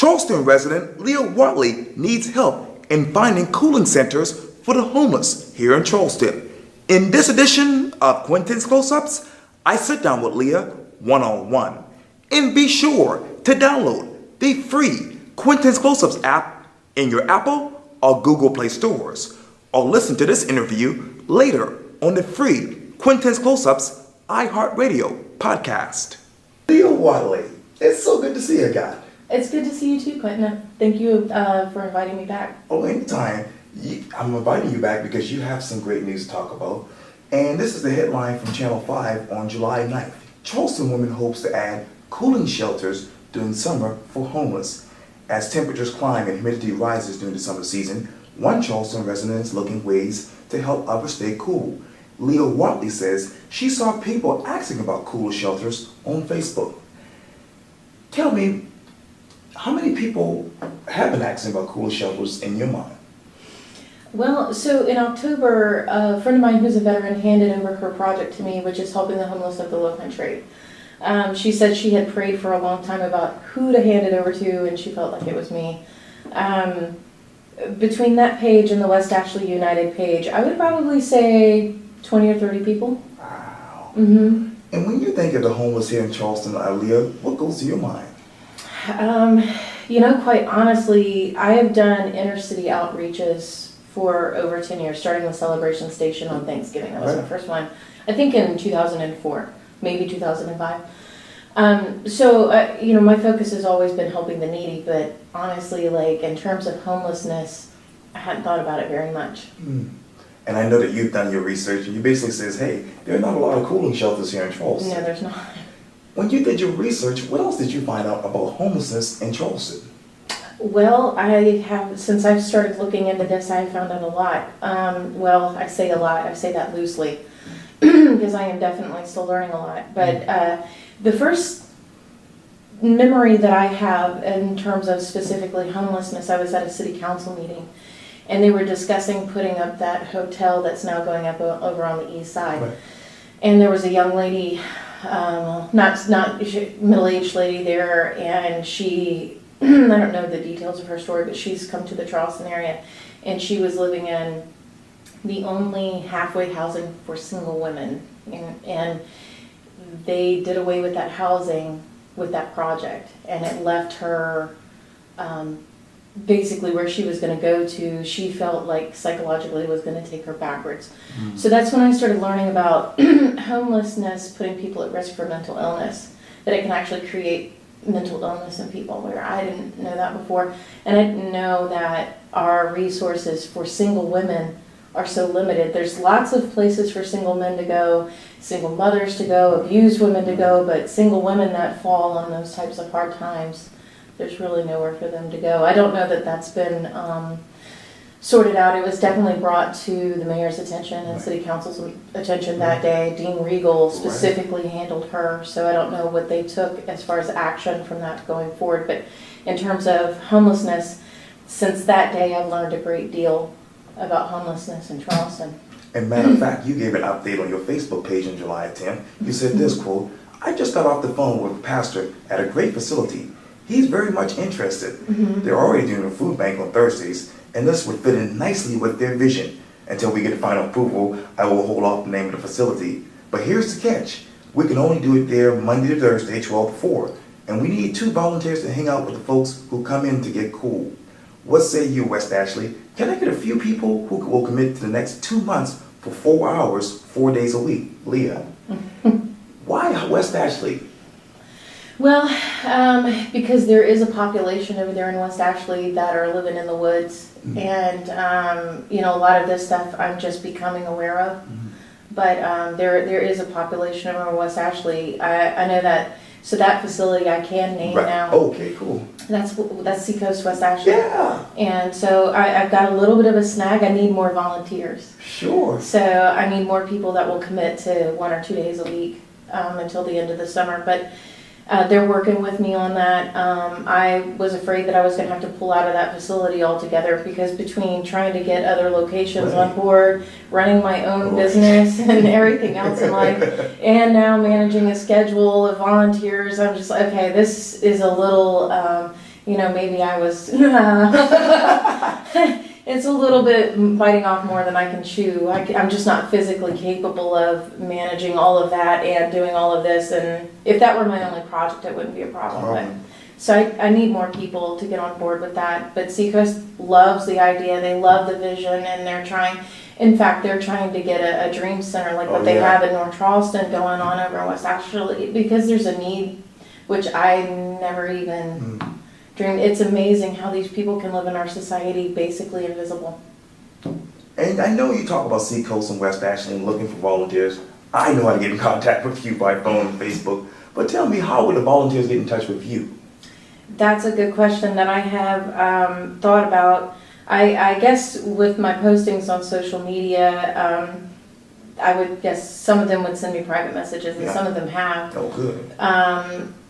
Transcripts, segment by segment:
Charleston resident Leah Whatley needs help in finding cooling centers for the homeless here in Charleston. In this edition of Quintin's Close-Ups, I sit down with Leah one-on-one. And be sure to download the free Quintin's Close-Ups app in your Apple or Google Play stores, or listen to this interview later on the free Quintin's Close-Ups iHeartRadio podcast. Leah Whatley, it's so good to see you again. It's good to see you too, Quintin. Thank you for inviting me back. Oh, anytime. I'm inviting you back because you have some great news to talk about. And this is the headline from Channel 5 on July 9th. Charleston woman hopes to add cooling shelters during summer for homeless. As temperatures climb and humidity rises during the summer season, one Charleston resident is looking ways to help others stay cool. Leah Whatley says she saw people asking about cool shelters on Facebook. Tell me, how many people have been asking about cool shelters in your mind? Well, so in October, a friend of mine who's a veteran handed over her project to me, which is helping the homeless of the Low Country. She said she had prayed for a long time about who to hand it over to, and she felt like it was me. Between that page and the West Ashley United page, I would probably say 20 or 30 people. Wow. Mm-hmm. And when you think of the homeless here in Charleston, Leah, what goes to your mind? Quite honestly, I have done inner city outreaches for over 10 years, starting with Celebration Station on Thanksgiving. That was my first one, I think in 2004, maybe 2005. My focus has always been helping the needy, but honestly, like in terms of homelessness, I hadn't thought about it very much. And I know that you've done your research, and you basically says, hey, there are not a lot of cooling shelters here in Charleston. No, there's not. When you did your research, what else did you find out about homelessness in Charleston? Well, since I've started looking into this, I have found out a lot. I say a lot, I say that loosely, because I am definitely still learning a lot. But the first memory that I have in terms of specifically homelessness, I was at a city council meeting, and they were discussing putting up that hotel that's now going up over on the east side. Right. And there was a young lady, not middle-aged lady there, and she, I don't know the details of her story, but she's come to the Charleston area, and she was living in the only halfway housing for single women, and they did away with that housing with that project, and it left her basically where she was going to go to, she felt like psychologically was going to take her backwards. So that's when I started learning about homelessness putting people at risk for mental illness, that it can actually create mental illness in people, where I didn't know that before. And I didn't know that our resources for single women are so limited. There's lots of places for single men to go, single mothers to go, abused women to go, but single women that fall on those types of hard times, there's really nowhere for them to go. I don't know that that's been sorted out. It was definitely brought to the mayor's attention and city council's attention that day. Dean Regal specifically handled her, so I don't know what they took as far as action from that going forward. But in terms of homelessness, since that day I've learned a great deal about homelessness in Charleston. And matter of fact, you gave an update on your Facebook page on July 10th. You said this, quote, I just got off the phone with a pastor at a great facility. He's very much interested. They're already doing a food bank on Thursdays, and this would fit in nicely with their vision. Until we get final approval, I will hold off the name of the facility. But here's the catch. We can only do it there Monday to Thursday, 12 to 4. And we need 2 volunteers to hang out with the folks who come in to get cool. What say you, West Ashley? Can I get a few people who will commit to the next 2 months for 4 hours, 4 days a week? Leah, why West Ashley? Well, because there is a population over there in West Ashley that are living in the woods, and a lot of this stuff I'm just becoming aware of. But there is a population over in West Ashley. I know that. So that facility I can name now. Okay, cool. That's Seacoast West Ashley. Yeah. And so I've got a little bit of a snag. I need more volunteers. Sure. So I need more people that will commit to 1 or 2 days a week until the end of the summer. But they're working with me on that. I was afraid that I was going to have to pull out of that facility altogether, because between trying to get other locations on board, running my own business and everything else in life, and now managing a schedule of volunteers, I'm just like, okay, this is a little maybe I was, it's a little bit biting off more than I can chew. I'm just not physically capable of managing all of that and doing all of this. And if that were my only project, it wouldn't be a problem. But, so I need more people to get on board with that. But Seacoast loves the idea. They love the vision, and they're trying. In fact, they're trying to get a dream center like what they have in North Charleston going on over in West Ashley, because there's a need, which I never even dreamed. It's amazing how these people can live in our society basically invisible. And I know you talk about Seacoast and West Ashley and looking for volunteers. I know how to get in contact with you by phone and Facebook. But tell me, how would the volunteers get in touch with you? That's a good question that I have thought about. I guess with my postings on social media, I would guess some of them would send me private messages, and some of them have. Oh, good.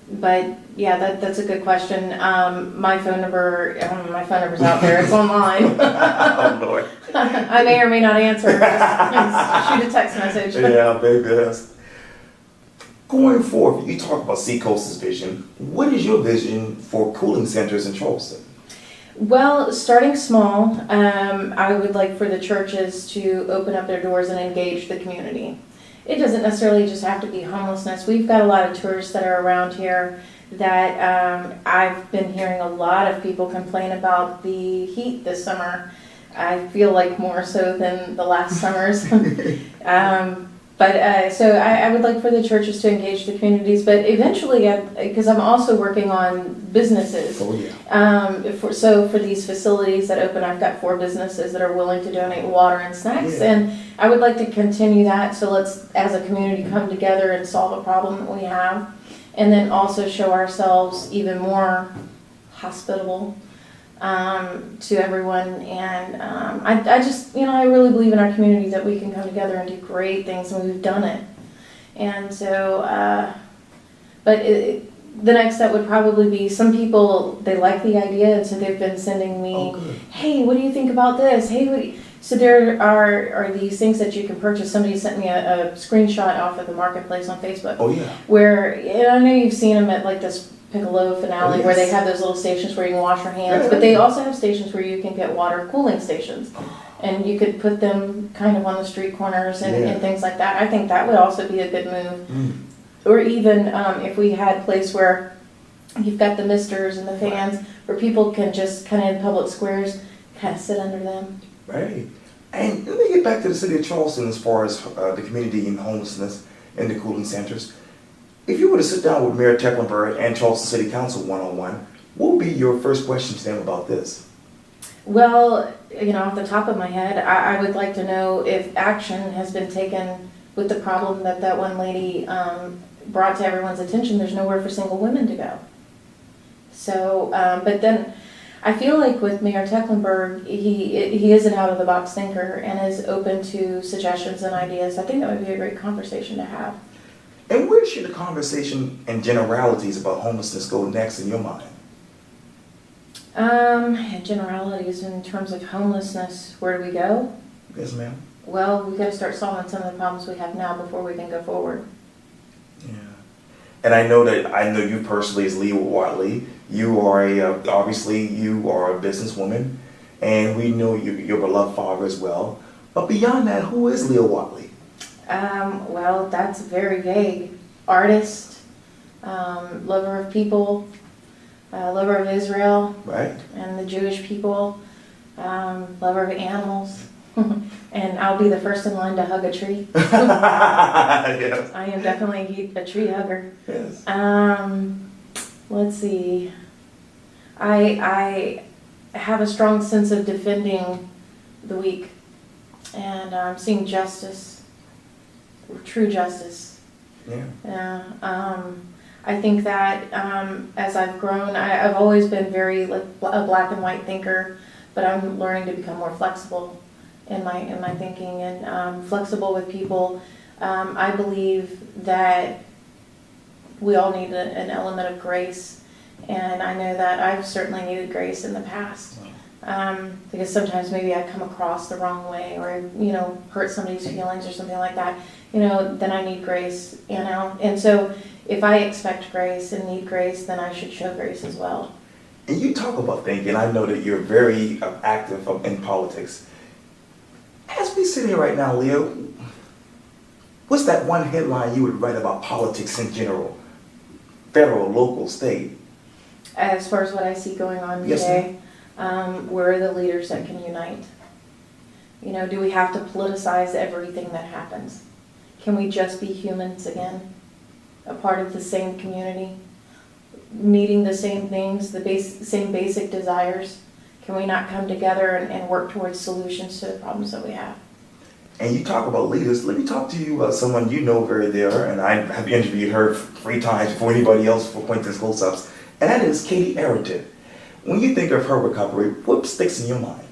But yeah, that's a good question. My phone number's out there. It's online. Oh, Lord. I may or may not answer. Just shoot a text message. Yeah, baby. That's... Going forward, you talk about Seacoast's vision. What is your vision for cooling centers in Charleston? Well, starting small, I would like for the churches to open up their doors and engage the community. It doesn't necessarily just have to be homelessness. We've got a lot of tourists that are around here that I've been hearing a lot of people complain about the heat this summer. I feel like more so than the last summers. So I would like for the churches to engage the communities, but eventually, because I'm also working on businesses. Oh, yeah. So for these facilities that open, I've got 4 businesses that are willing to donate water and snacks, and I would like to continue that. So let's, as a community, come together and solve a problem that we have, and then also show ourselves even more hospitable to everyone. And I just, I really believe in our community that we can come together and do great things, and we've done it. And so, the next step would probably be, some people, they like the idea, and so they've been sending me, hey, what do you think about this? Hey, so there are these things that you can purchase. Somebody sent me a screenshot off of the marketplace on Facebook. Oh, yeah. Where, I know you've seen them at like this Piccolo finale, where they have those little stations where you can wash your hands, but they also have stations where you can get water cooling stations, and you could put them kind of on the street corners and things like that. I think that would also be a good move. Or even if we had a place where you've got the misters and the fans, where people can just kind of in public squares kind of sit under them. Right. And let me get back to the city of Charleston as far as the community and homelessness and the cooling centers. If you were to sit down with Mayor Tecklenburg and Charleston City Council one-on-one, what would be your first question to them about this? Well, off the top of my head, I would like to know if action has been taken with the problem that one lady brought to everyone's attention. There's nowhere for single women to go. So, but then I feel like with Mayor Tecklenburg, he is an out-of-the-box thinker and is open to suggestions and ideas. I think that would be a great conversation to have. And where should the conversation and generalities about homelessness go next in your mind? Generalities in terms of homelessness, where do we go? Yes, ma'am. Well, we got to start solving some of the problems we have now before we can go forward. Yeah. And I know you personally as Leah Whatley. You are obviously you are a businesswoman, and we know your beloved father as well. But beyond that, who is Leah Whatley? Well, that's very vague. Artist, lover of people, lover of Israel, right, and the Jewish people, lover of animals, and I'll be the first in line to hug a tree. Yes. I am definitely a tree hugger. Yes. Let's see. I have a strong sense of defending the weak, and seeing justice. True justice. Yeah. I think that as I've grown, I've always been very a black and white thinker, but I'm learning to become more flexible in my thinking, and flexible with people. I believe that we all need an element of grace, and I know that I've certainly needed grace in the past. Because sometimes maybe I come across the wrong way, or hurt somebody's feelings or something like that, then I need grace, and so if I expect grace and need grace, then I should show grace as well. And you talk about thinking, I know that you're very active in politics. As we sit here right now, Leah, what's that one headline you would write about politics in general? Federal, local, state? As far as what I see going on Yes, today, we're the leaders that can unite. You know, do we have to politicize everything that happens? Can we just be humans again? A part of the same community? Needing the same things, the same basic desires? Can we not come together and work towards solutions to the problems that we have? And you talk about leaders. Let me talk to you about someone you know very dear, and I have interviewed her 3 times before anybody else for Quintin's Close-Ups, and that is Katie Arrington. When you think of her recovery, what sticks in your mind?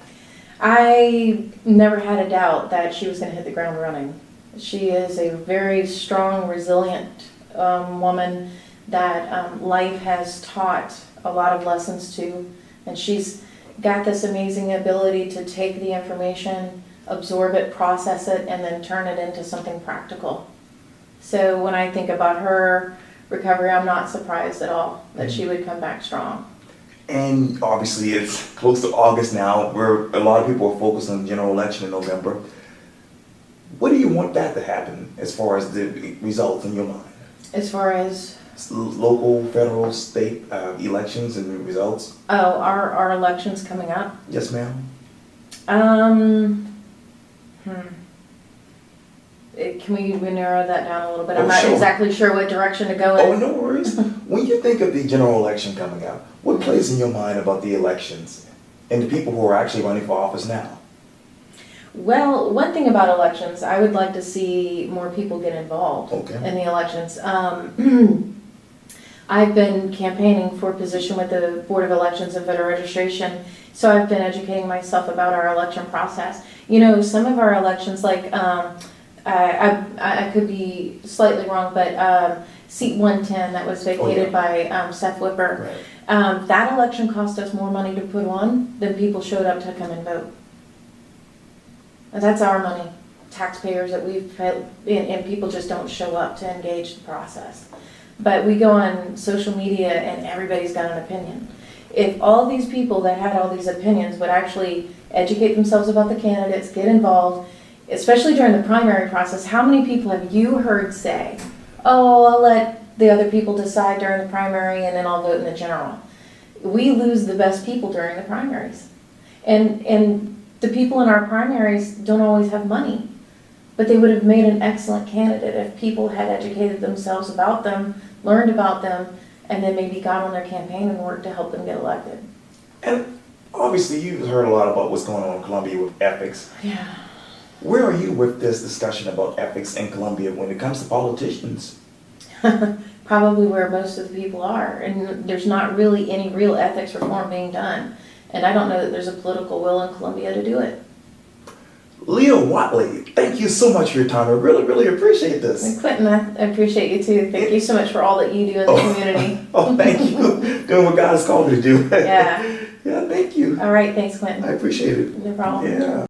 I never had a doubt that she was going to hit the ground running. She is a very strong, resilient woman that life has taught a lot of lessons to, and she's got this amazing ability to take the information, absorb it, process it, and then turn it into something practical. So when I think about her recovery, I'm not surprised at all that she would come back strong. And obviously it's close to August now, where a lot of people are focused on the general election in November. What do you want that to happen as far as the results in your mind? As far as? Local, federal, state elections and the results? Oh, our election's coming up? Yes, ma'am. Can we narrow that down a little bit? Oh, I'm not sure. exactly sure what direction to go in. Oh, no worries. When you think of the general election coming up, what plays in your mind about the elections and the people who are actually running for office now? Well, one thing about elections, I would like to see more people get involved in the elections. I've been campaigning for a position with the Board of Elections and Voter Registration, so I've been educating myself about our election process. You know, some of our elections, like, I could be slightly wrong, but seat 110 that was vacated by Seth Whipper, that election cost us more money to put on than people showed up to come and vote. And that's our money, taxpayers that we've paid, and people just don't show up to engage the process. But we go on social media and everybody's got an opinion. If all these people that had all these opinions would actually educate themselves about the candidates, get involved, especially during the primary process, how many people have you heard say, oh, I'll let the other people decide during the primary and then I'll vote in the general? We lose the best people during the primaries. And the people in our primaries don't always have money, but they would have made an excellent candidate if people had educated themselves about them, learned about them, and then maybe got on their campaign and worked to help them get elected. And obviously you've heard a lot about what's going on in Columbia with ethics. Yeah. Where are you with this discussion about ethics in Columbia when it comes to politicians? Probably where most of the people are, and there's not really any real ethics reform being done. And I don't know that there's a political will in Columbia to do it. Leah Whatley, thank you so much for your time. I really, really appreciate this. And Quintin, I appreciate you too. Thank you so much for all that you do in the community. Oh, thank you. Doing what God has called me to do. Yeah. Yeah, thank you. All right, thanks, Quintin. I appreciate it. No problem. Yeah.